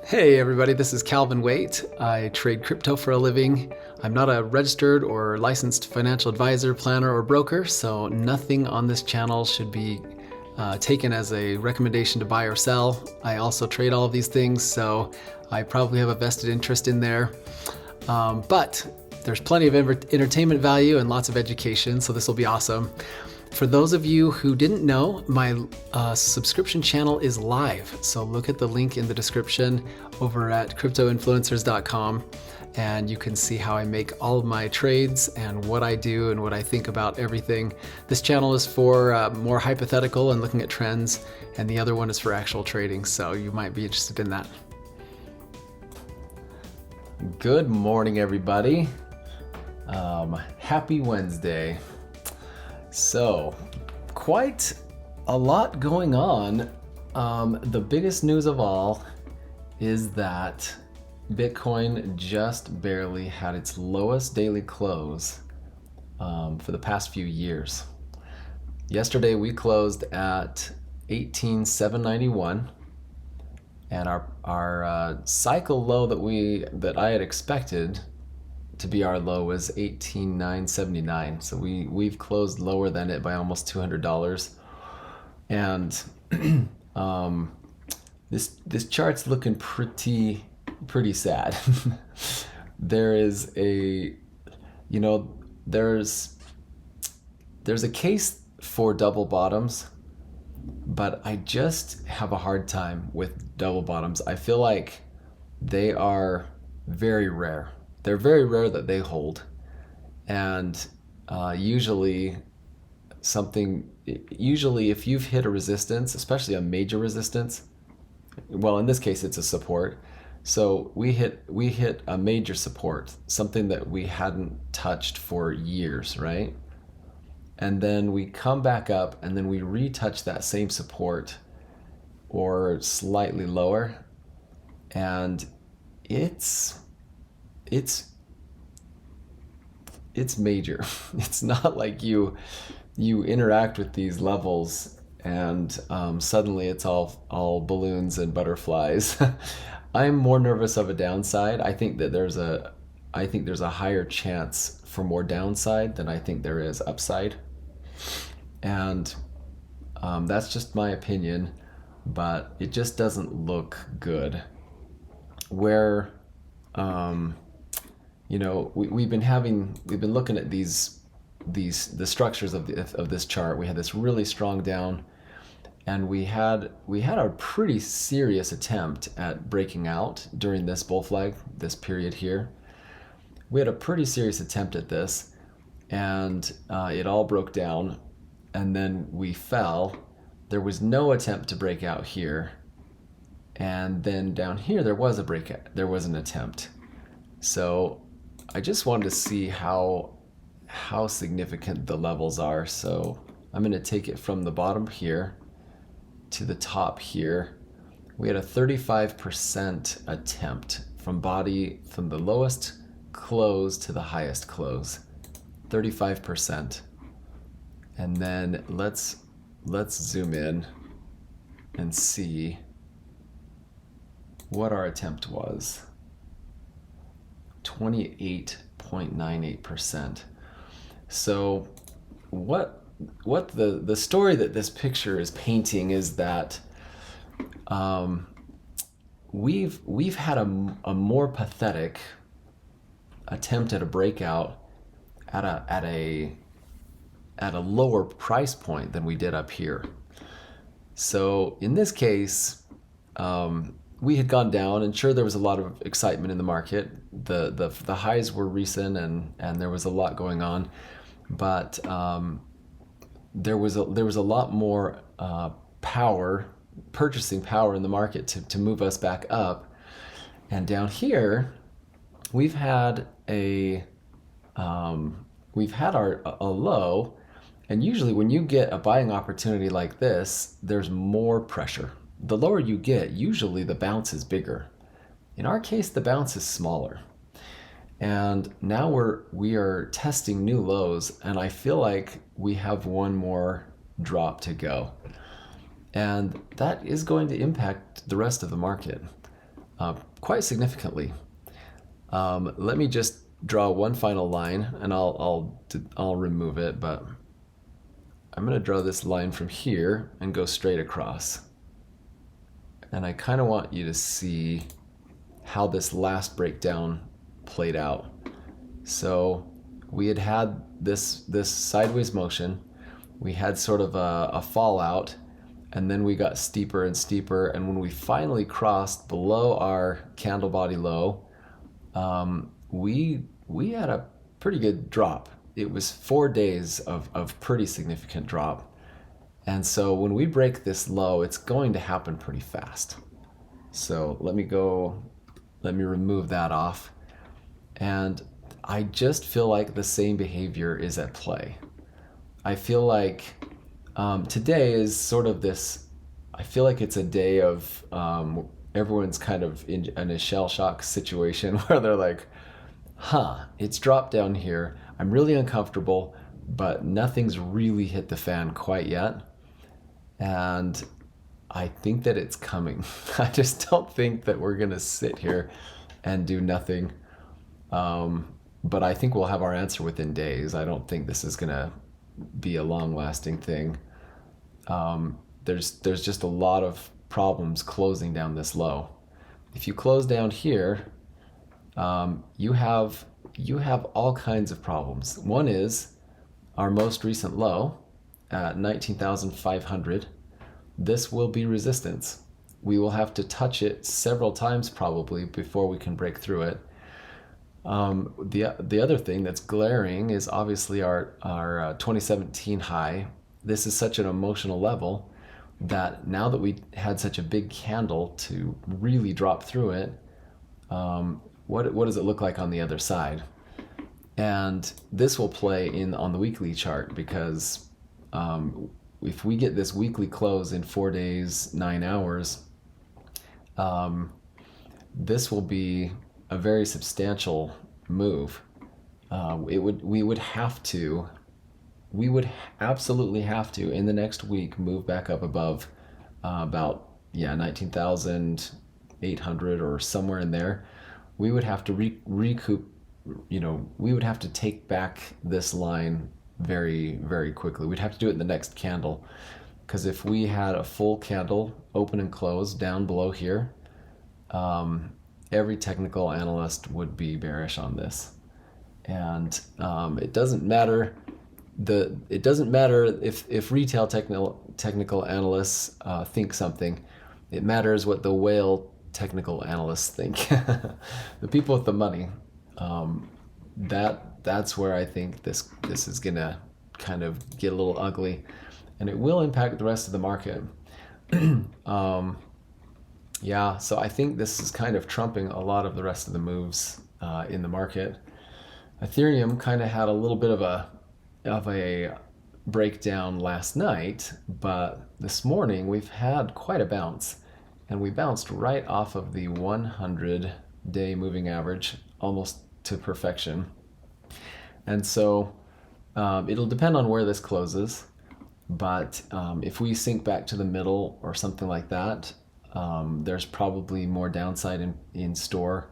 Hey everybody, this is Calvin Waite. I trade crypto for a living. I'm not a registered or licensed financial advisor, planner, or broker, so nothing on this channel should be taken as a recommendation to buy or sell. I also trade all of these things, so I probably have a vested interest in there. But there's plenty of entertainment value and lots of education, so this will be awesome. For those of you who didn't know, my subscription channel is live. So look at the link in the description over at cryptoinfluencers.com and you can see how I make all of my trades and what I do and what I think about everything. This channel is for more hypothetical and looking at trends, and the other one is for actual trading. So you might be interested in that. Good morning, everybody. Happy Wednesday. So, quite a lot going on. The biggest news of all is that Bitcoin just barely had its lowest daily close for the past few years. Yesterday we closed at 18,791, and our cycle low that I had expected to be our low was 18,979. So we've closed lower than it by almost $200. And this chart's looking pretty sad. There's a case for double bottoms, but I just have a hard time with double bottoms. I feel like they are very rare. They're very rare that they hold, and usually if you've hit a resistance, especially a major resistance, well, in this case it's a support. So we hit a major support, something that we hadn't touched for years, right? And then we come back up and then we retouch that same support or slightly lower, and it's major. It's not like you interact with these levels and suddenly it's all balloons and butterflies. I'm more nervous of a downside. I think there's a higher chance for more downside than I think there is upside, and that's just my opinion. But it just doesn't look good. Where we've been looking at the structures of this chart. We had this really strong down, and we had a pretty serious attempt at breaking out during this bull flag, this period here. We had a pretty serious attempt at this, and it all broke down, and then we fell. There was no attempt to break out here, and then down here there was a breakout. There was an attempt. So I just wanted to see how significant the levels are. So I'm going to take it from the bottom here to the top here. We had a 35% attempt from the lowest close to the highest close. 35%. And then let's zoom in and see what our attempt was. 28.98%. So what the story that this picture is painting is that we've had a more pathetic attempt at a breakout at a lower price point than we did up here. So in this case, we had gone down, and sure, there was a lot of excitement in the market. The highs were recent, and there was a lot going on, but there was a lot more purchasing power in the market to move us back up. And down here, we've had a low, and usually when you get a buying opportunity like this, there's more pressure. The lower you get, usually the bounce is bigger. In our case, the bounce is smaller. And now we are testing new lows, and I feel like we have one more drop to go. And that is going to impact the rest of the market. quite significantly. Let me just draw one final line, and I'll remove it, but I'm going to draw this line from here and go straight across. And I kind of want you to see how this last breakdown played out. So we had this sideways motion. We had sort of a fallout, and then we got steeper and steeper. And when we finally crossed below our candle body low, we had a pretty good drop. It was 4 days of pretty significant drop. And so when we break this low, it's going to happen pretty fast. So let me remove that off. And I just feel like the same behavior is at play. I feel like today is sort of this, I feel like it's a day of everyone's kind of in a shell shock situation where they're like, it's dropped down here. I'm really uncomfortable, but nothing's really hit the fan quite yet. And I think that it's coming. I just don't think that we're going to sit here and do nothing. But I think we'll have our answer within days. I don't think this is going to be a long-lasting thing. There's just a lot of problems closing down this low. If you close down here, you have all kinds of problems. One is our most recent low at 19,500. This will be resistance. We will have to touch it several times probably before we can break through it. The other thing that's glaring is obviously our 2017 high. This is such an emotional level that now that we had such a big candle to really drop through it, what does it look like on the other side? And this will play on the weekly chart because if we get this weekly close in 4 days, 9 hours, this will be a very substantial move. We would absolutely have to in the next week move back up above about 19,800 or somewhere in there. We would have to recoup. We would have to take back this line very, very quickly. We'd have to do it in the next candle, because if we had a full candle open and close down below here, every technical analyst would be bearish on this. And it doesn't matter if retail technical analysts think something. It matters what the whale technical analysts think. The people with the money. That's where I think this is gonna kind of get a little ugly, and it will impact the rest of the market. So I think this is kind of trumping a lot of the rest of the moves in the market. Ethereum kind of had a little bit of a breakdown last night, but this morning we've had quite a bounce, and we bounced right off of the 100-day moving average almost to perfection. And so it'll depend on where this closes, but if we sink back to the middle or something like that, there's probably more downside in store.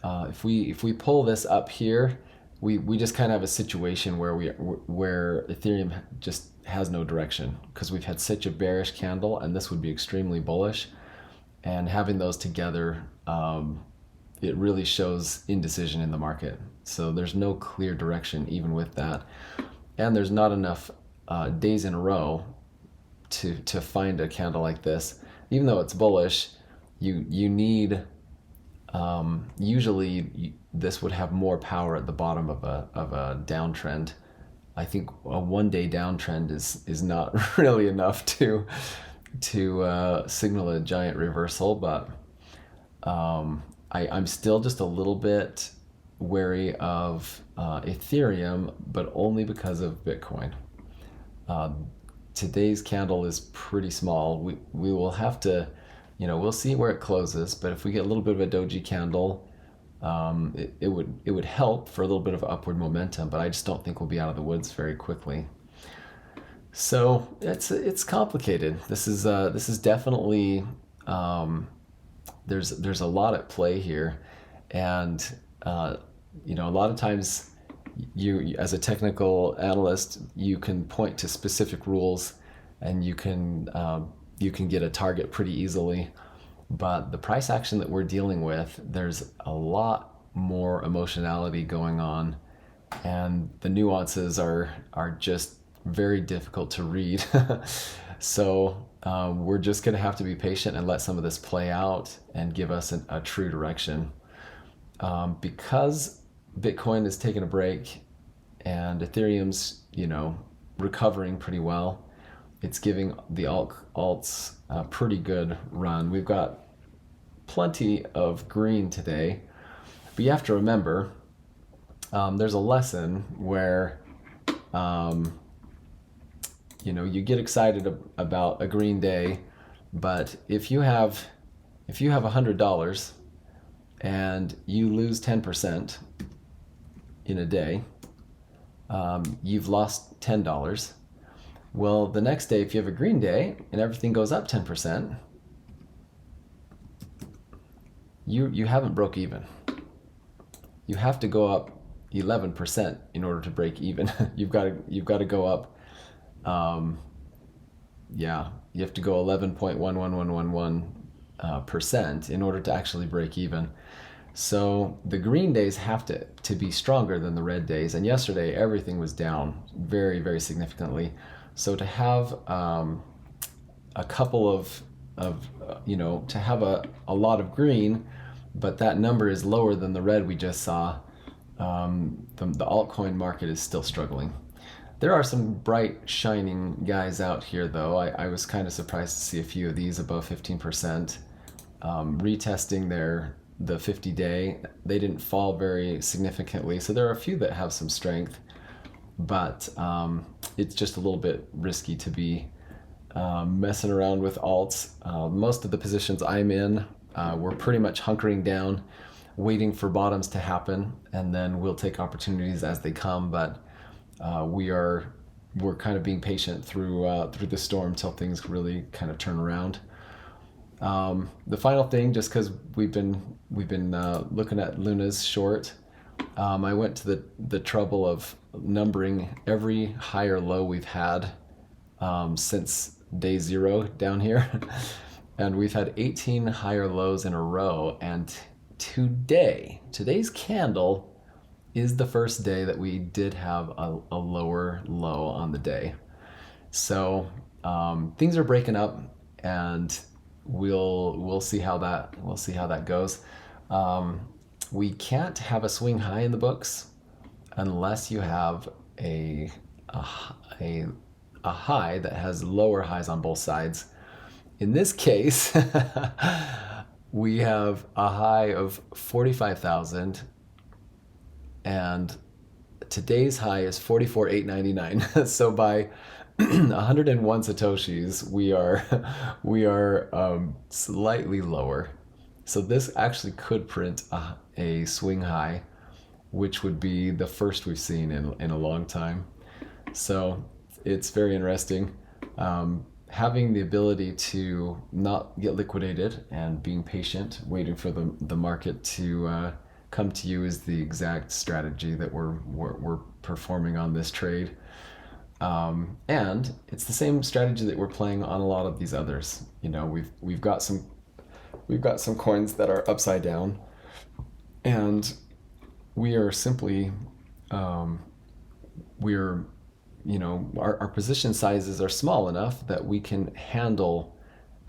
If we pull this up here, we just kind of have a situation where Ethereum just has no direction, because we've had such a bearish candle, and this would be extremely bullish, and having those together, it really shows indecision in the market. So there's no clear direction even with that, and there's not enough days in a row to find a candle like this. Even though it's bullish, you need usually this would have more power at the bottom of a downtrend. I think a 1-day downtrend is not really enough to signal a giant reversal, but I'm still just a little bit wary of Ethereum, but only because of Bitcoin. Today's candle is pretty small. We will have to, we'll see where it closes, but if we get a little bit of a doji candle, it would help for a little bit of upward momentum, but I just don't think we'll be out of the woods very quickly. So it's complicated. This is definitely there's a lot at play here, and a lot of times you as a technical analyst, you can point to specific rules, and you can get a target pretty easily. But the price action that we're dealing with, there's a lot more emotionality going on, and the nuances are just very difficult to read. So we're just going to have to be patient and let some of this play out and give us a true direction. Because Bitcoin is taking a break and Ethereum's, recovering pretty well, it's giving the alts a pretty good run. We've got plenty of green today, but you have to remember there's a lesson where you get excited about a green day, but if you have $100 and you lose 10% in a day, you've lost $10. Well, the next day, if you have a green day and everything goes up 10%, you haven't broke even. You have to go up 11% in order to break even. You've got to go up. You have to go 11.11111% in order to actually break even. So the green days have to be stronger than the red days. And yesterday, everything was down very, very significantly. So to have a couple of to have a lot of green, but that number is lower than the red we just saw, the altcoin market is still struggling. There are some bright, shining guys out here, though. I was kind of surprised to see a few of these above 15%, retesting the 50-day. They didn't fall very significantly, so there are a few that have some strength, but it's just a little bit risky to be messing around with alts. Most of the positions I'm in, we're pretty much hunkering down, waiting for bottoms to happen, and then we'll take opportunities as they come. But we're kind of being patient through the storm till things really kind of turn around. The final thing, just because we've been looking at Luna's short, I went to the trouble of numbering every high or low we've had since day 0 down here, and we've had 18 higher lows in a row. And today's candle is the first day that we did have a lower low on the day. So things are breaking up, and we'll see how that goes. We can't have a swing high in the books unless you have a high that has lower highs on both sides. In this case, we have a high of 45,000, and today's high is 44,899. So by 101 satoshis, we are slightly lower. So this actually could print a swing high, which would be the first we've seen in a long time. So it's very interesting. Having the ability to not get liquidated and being patient, waiting for the market to come to you, is the exact strategy that we're performing on this trade. And it's the same strategy that we're playing on a lot of these others. We've got some coins that are upside down, and we are simply our position sizes are small enough that we can handle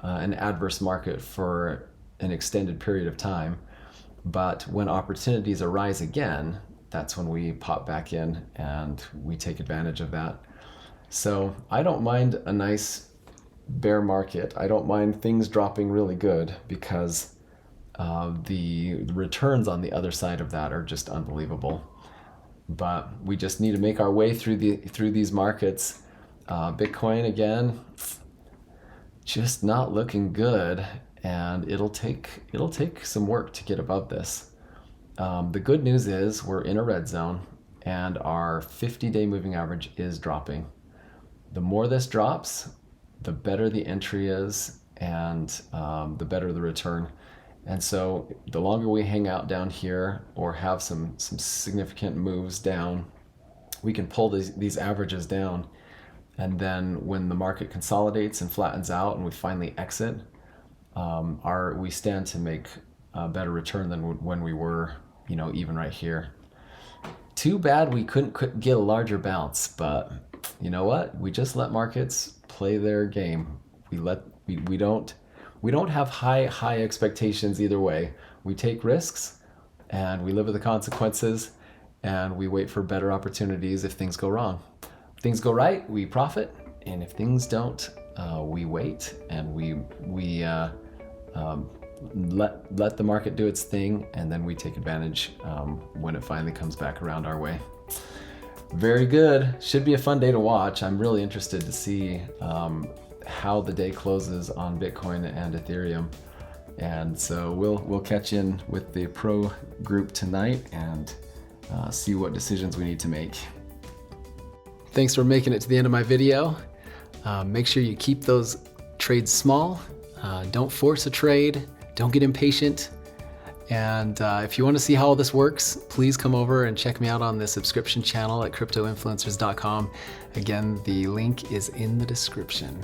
an adverse market for an extended period of time. But when opportunities arise again, that's when we pop back in and we take advantage of that. So I don't mind a nice bear market. I don't mind things dropping really good, because the returns on the other side of that are just unbelievable. But we just need to make our way through these markets. Bitcoin, again, just not looking good, and it'll take some work to get above this. The good news is we're in a red zone, and our 50-day moving average is dropping. The more this drops, the better the entry is, and the better the return. And so the longer we hang out down here or have some significant moves down, we can pull these averages down. And then when the market consolidates and flattens out and we finally exit, we stand to make a better return than when we were, even right here. Too bad we couldn't get a larger bounce, but you know what? We just let markets play their game. We don't have high expectations either way. We take risks and we live with the consequences, and we wait for better opportunities if things go wrong. If things go right, we profit, and if things don't, we wait and we let the market do its thing, and then we take advantage when it finally comes back around our way. Very good. Should be a fun day to watch. I'm really interested to see how the day closes on Bitcoin and Ethereum. And so we'll catch in with the pro group tonight and see what decisions we need to make. Thanks for making it to the end of my video. Make sure you keep those trades small. Don't force a trade. Don't get impatient. And if you want to see how all this works, please come over and check me out on the subscription channel at cryptoinfluencers.com. Again, the link is in the description.